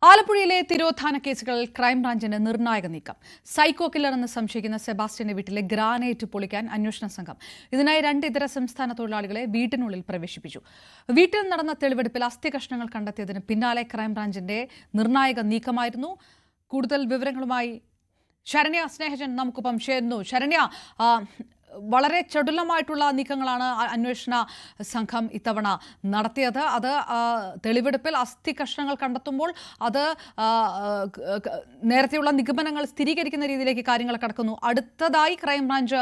ആലപ്പുഴയിലെ തിരോധാന കേസുകളിൽ ക്രൈംബ്രാഞ്ചിന് നിർണായക നീക്കം. സൈക്കോ കില്ലറെന്ന് സംശയിക്കുന്ന സെബാസ്റ്റ്യന്റെ വീട്ടിലെ ഗ്രാനൈറ്റ് പൊളിക്കാൻ അന്വേഷണ സംഘം. ഇതിനായി 2 ഇതര സംസ്ഥാന തൊഴിലാളികളെ വീട്ടിനുള്ളിൽ പ്രവേശിപ്പിച്ചു. വീട്ടിൽ നടന്ന തെളിവെടുപ്പിൽ അസ്ഥി കഷ്ണങ്ങൾ കണ്ടെത്തിയതിന് പിന്നാലെ ക്രൈംബ്രാഞ്ചിന്റെ നിർണായക നീക്കമായിരുന്നു. കൂടുതൽ വിവരങ്ങളുമായി ശരണ്യ സ്നേഹജൻ നമുക്കൊപ്പം ചേരുന്നു. ശരണ്യ, വളരെ ചടുലമായിട്ടുള്ള നീക്കങ്ങളാണ് അന്വേഷണ സംഘം ഇത്തവണ നടത്തിയത്. അത് തെളിവെടുപ്പിൽ അസ്ഥി കഷ്ണങ്ങൾ കണ്ടെത്തുമ്പോൾ അത് നേരത്തെയുള്ള നിഗമനങ്ങൾ സ്ഥിരീകരിക്കുന്ന രീതിയിലേക്ക് കാര്യങ്ങൾ കടക്കുന്നു. അടുത്തതായി ക്രൈംബ്രാഞ്ച്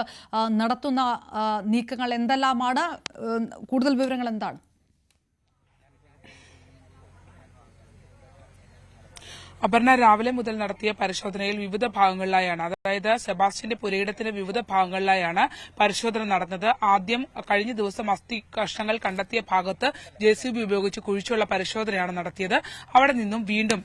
നടത്തുന്ന നീക്കങ്ങൾ എന്തെല്ലാമാണ്? കൂടുതൽ വിവരങ്ങൾ എന്താണ്? അപർണ, രാവിലെ മുതൽ നടത്തിയ പരിശോധനയിൽ വിവിധ ഭാഗങ്ങളിലായാണ്, അതായത് സെബാസ്റ്റ്യന്റെ പുരയിടത്തിന്റെ വിവിധ ഭാഗങ്ങളിലായാണ് പരിശോധന നടന്നത്. ആദ്യം കഴിഞ്ഞ ദിവസം അസ്ഥി കഷ്ണങ്ങൾ കണ്ടെത്തിയ ഭാഗത്ത് JCB ഉപയോഗിച്ച് കുഴിച്ചുള്ള പരിശോധനയാണ് നടത്തിയത്. അവിടെ നിന്നും വീണ്ടും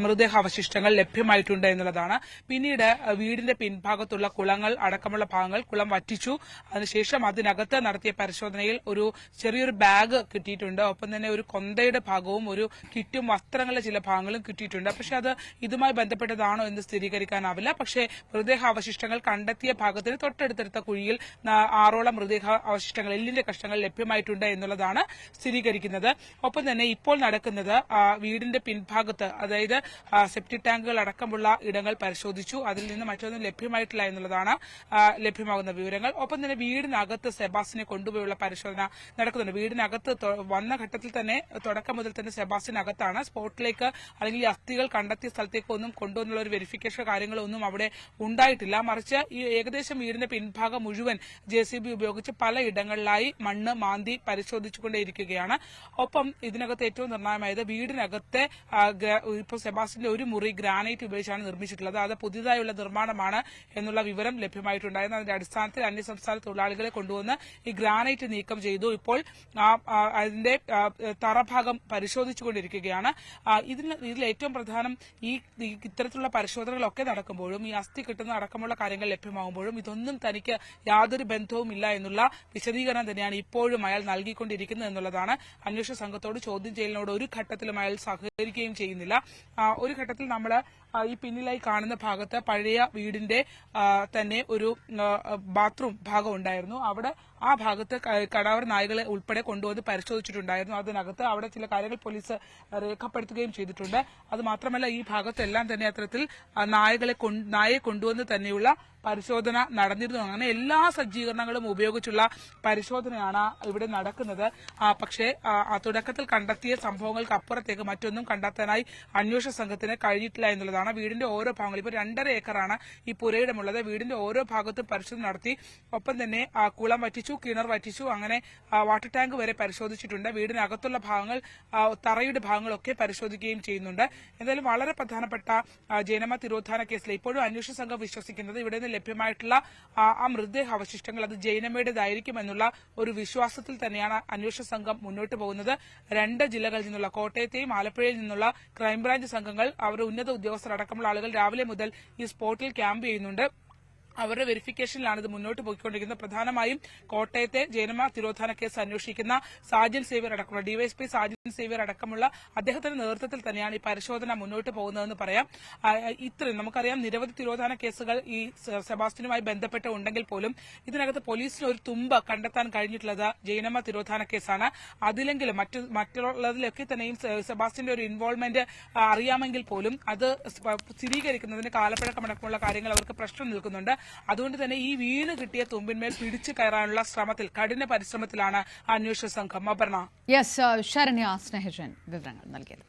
മൃതദേഹാവശിഷ്ടങ്ങൾ ലഭ്യമായിട്ടുണ്ട് എന്നുള്ളതാണ്. പിന്നീട് വീടിന്റെ പിൻഭാഗത്തുള്ള കുളങ്ങൾ അടക്കമുള്ള ഭാഗങ്ങൾ കുളം വറ്റിച്ചു. അതിനുശേഷം അതിനകത്ത് നടത്തിയ പരിശോധനയിൽ ഒരു ചെറിയൊരു ബാഗ് കിട്ടിയിട്ടുണ്ട്. ഒപ്പം തന്നെ ഒരു കൊന്തയുടെ ഭാഗവും ഒരു കിറ്റും വസ്ത്രങ്ങളുടെ ചില ഭാഗങ്ങളും കിട്ടിയിട്ടുണ്ട്. പക്ഷെ അത് ഇതുമായി ബന്ധപ്പെട്ടതാണോ എന്ന് സ്ഥിരീകരിക്കാനാവില്ല. പക്ഷേ മൃതദേഹാവശിഷ്ടങ്ങൾ കണ്ടെത്തിയ ഭാഗത്തിന് തൊട്ടടുത്തെടുത്ത കുഴിയിൽ 6ഓളം മൃതദേഹാവശിഷ്ടങ്ങൾ, എല്ലിന്റെ കഷ്ണങ്ങൾ ലഭ്യമായിട്ടുണ്ട് എന്നുള്ളതാണ് സ്ഥിരീകരിക്കുന്നത്. ഒപ്പം തന്നെ ഇപ്പോൾ നടക്കുന്നത് വീടിന്റെ പിൻഭാഗത്ത്, അതായത് സെപ്റ്റിക് ടാങ്കുകൾ അടക്കമുള്ള ഇടങ്ങൾ പരിശോധിച്ചു. അതിൽ നിന്ന് മറ്റൊന്നും ലഭ്യമായിട്ടില്ല എന്നുള്ളതാണ് ലഭ്യമാകുന്ന വിവരങ്ങൾ. ഒപ്പം തന്നെ വീടിനകത്ത് സെബാസ്റ്റിനെ കൊണ്ടുപോയുള്ള പരിശോധന നടക്കുന്നുണ്ട്. വീടിനകത്ത് വന്ന ഘട്ടത്തിൽ തന്നെ, തുടക്കം മുതൽ തന്നെ സെബാസ്റ്റിനകത്താണ്. സ്പോട്ടിലേക്ക് അല്ലെങ്കിൽ അസ്ഥികൾ കണ്ടെത്തിയ സ്ഥലത്തേക്ക് ഒന്നും കൊണ്ടുവന്നുള്ള ഒരു വെരിഫിക്കേഷൻ കാര്യങ്ങളൊന്നും അവിടെ ഉണ്ടായിട്ടില്ല. മറിച്ച് ഈ ഏകദേശം വീടിന്റെ പിൻഭാഗം മുഴുവൻ JCB ഉപയോഗിച്ച് പല ഇടങ്ങളിലായി മണ്ണ് മാന്തി പരിശോധിച്ചുകൊണ്ടേയിരിക്കുകയാണ്. ഒപ്പം ഇതിനകത്ത് ഏറ്റവും നിർണായകമായത് വീടിനകത്തെ ഇപ്പോൾ സെബാസ്റ്റ്യന്റെ ഒരു മുറി ഗ്രാനൈറ്റ് ഉപയോഗിച്ചാണ് നിർമ്മിച്ചിട്ടുള്ളത്. അത് പുതിയതായുള്ള നിർമ്മാണമാണ് എന്നുള്ള വിവരം ലഭ്യമായിട്ടുണ്ടായിരുന്നു. അതിന്റെ അടിസ്ഥാനത്തിൽ അന്യസംസ്ഥാന തൊഴിലാളികളെ കൊണ്ടുവന്ന് ഈ ഗ്രാനൈറ്റ് നീക്കം ചെയ്തു. ഇപ്പോൾ അതിന്റെ തറഭാഗം പരിശോധിച്ചുകൊണ്ടിരിക്കുകയാണ്. ഇതിൽ ഏറ്റവും പ്രധാനം ഇത്തരത്തിലുള്ള പരിശോധനകളൊക്കെ നടക്കുമ്പോഴും ഈ അസ്ഥി കിട്ടുന്ന അടക്കമുള്ള കാര്യങ്ങൾ ലഭ്യമാകുമ്പോഴും ഇതൊന്നും തനിക്ക് യാതൊരു ബന്ധവുമില്ല എന്നുള്ള വിശദീകരണം തന്നെയാണ് ഇപ്പോഴും അയാൾ നൽകിക്കൊണ്ടിരിക്കുന്നത് എന്നുള്ളതാണ്. അന്വേഷണ സംഘത്തോട് ചോദ്യം ചെയ്യലിനോട് ഒരു ഘട്ടത്തിലും അയാൾ സഹകരിക്കുകയും ചെയ്യുന്നില്ല. ഒരു ഘട്ടത്തിൽ നമ്മൾ ഈ പിന്നിലായി കാണുന്ന ഭാഗത്ത് പഴയ വീടിന്റെ തന്നെ ഒരു ബാത്റൂം ഭാഗം ഉണ്ടായിരുന്നു. അവിടെ ആ ഭാഗത്ത് കടാവർ നായകളെ ഉൾപ്പെടെ കൊണ്ടുവന്ന് പരിശോധിച്ചിട്ടുണ്ടായിരുന്നു. അതിനകത്ത് അവിടെ ചില കാര്യങ്ങൾ പോലീസ് രേഖപ്പെടുത്തുകയും ചെയ്തിട്ടുണ്ട്. അത് മാത്രമല്ല, ഈ ഭാഗത്തെല്ലാം തന്നെ അത്തരത്തിൽ നായയെ കൊണ്ടുവന്ന് തന്നെയുള്ള പരിശോധന നടന്നിരുന്നു. അങ്ങനെ എല്ലാ സജ്ജീകരണങ്ങളും ഉപയോഗിച്ചുള്ള പരിശോധനയാണ് ഇവിടെ നടക്കുന്നത്. പക്ഷേ തുടക്കത്തിൽ കണ്ടെത്തിയ സംഭവങ്ങൾക്ക് അപ്പുറത്തേക്ക് മറ്റൊന്നും കണ്ടെത്താനായി അന്വേഷണ സംഘത്തിന് കഴിഞ്ഞിട്ടില്ല എന്നുള്ളതാണ്. വീടിന്റെ ഓരോ ഭാഗങ്ങളും, ഇപ്പോൾ 2.5 ഏക്കറാണ് ഈ പുരയിടമുള്ളത്. വീടിന്റെ ഓരോ ഭാഗത്തും പരിശോധന നടത്തി. ഒപ്പം തന്നെ കുളം വറ്റിച്ചു, കിണർ വറ്റിച്ചു, അങ്ങനെ വാട്ടർ ടാങ്ക് വരെ പരിശോധിച്ചിട്ടുണ്ട്. വീടിനകത്തുള്ള ഭാഗങ്ങൾ, തറയുടെ ഭാഗങ്ങളൊക്കെ പരിശോധിക്കുകയും ചെയ്യുന്നുണ്ട്. എന്തായാലും വളരെ പ്രധാനപ്പെട്ട ജൈനമ്മ തിരോധാന കേസിൽ ഇപ്പോഴും അന്വേഷണ സംഘം വിശ്വസിക്കുന്നത് ഇവിടെ ലഭ്യമായിട്ടുള്ള ആ മൃതദേഹാവശിഷ്ടങ്ങൾ അത് ജൈനമ്മയുടേതായിരിക്കുമെന്നുള്ള ഒരു വിശ്വാസത്തിൽ തന്നെയാണ് അന്വേഷണ സംഘം മുന്നോട്ട് പോകുന്നത്. 2 ജില്ലകളിൽ നിന്നുള്ള, കോട്ടയത്തെയും ആലപ്പുഴയിൽ നിന്നുള്ള ക്രൈംബ്രാഞ്ച് സംഘങ്ങൾ, അവരുടെ ഉന്നത ഉദ്യോഗസ്ഥർ അടക്കമുള്ള ആളുകൾ രാവിലെ മുതൽ ഈ സ്പോട്ടിൽ ക്യാമ്പ് ചെയ്യുന്നുണ്ട്. അവരുടെ വെരിഫിക്കേഷനിലാണ് ഇത് മുന്നോട്ട് പോയിക്കൊണ്ടിരിക്കുന്നത്. പ്രധാനമായും കോട്ടയത്തെ ജൈനമ്മ തിരോധാന കേസ് അന്വേഷിക്കുന്ന സാജൻ സേവ്യർ അടക്കമുള്ള DYSP സാജൻ സേവ്യർ അടക്കമുള്ള അദ്ദേഹത്തിന്റെ നേതൃത്വത്തിൽ തന്നെയാണ് ഈ പരിശോധന മുന്നോട്ട് പോകുന്നതെന്ന് പറയാം. ഇത്രയും നമുക്കറിയാം, നിരവധി തിരോധാന കേസുകൾ ഈ സെബാസ്റ്റ്യനുമായി ബന്ധപ്പെട്ട് ഉണ്ടെങ്കിൽ പോലും ഇതിനകത്ത് പോലീസിന് ഒരു തുമ്പ് കണ്ടെത്താൻ കഴിഞ്ഞിട്ടുള്ളത് ജൈനമ്മ തിരോധാന കേസാണ്. അതിലെങ്കിലും മറ്റുള്ളതിലൊക്കെ തന്നെയും സെബാസ്റ്റ്യന്റെ ഒരു ഇൻവോൾവ്മെന്റ് അറിയാമെങ്കിൽ പോലും അത് സ്ഥിരീകരിക്കുന്നതിന് കാലപ്പഴക്കമടക്കമുള്ള കാര്യങ്ങൾ അവർക്ക് പ്രശ്നം നിൽക്കുന്നുണ്ട്. അതുകൊണ്ട് തന്നെ ഈ വീണ് കിട്ടിയ തുമ്പിന്മേൽ പിടിച്ചു കയറാനുള്ള ശ്രമത്തിൽ, കഠിന പരിശ്രമത്തിലാണ് അന്വേഷണ സംഘം. അപർണ. ശരണ്യ സ്നേഹജൻ വിവരങ്ങൾ നൽകിയത്.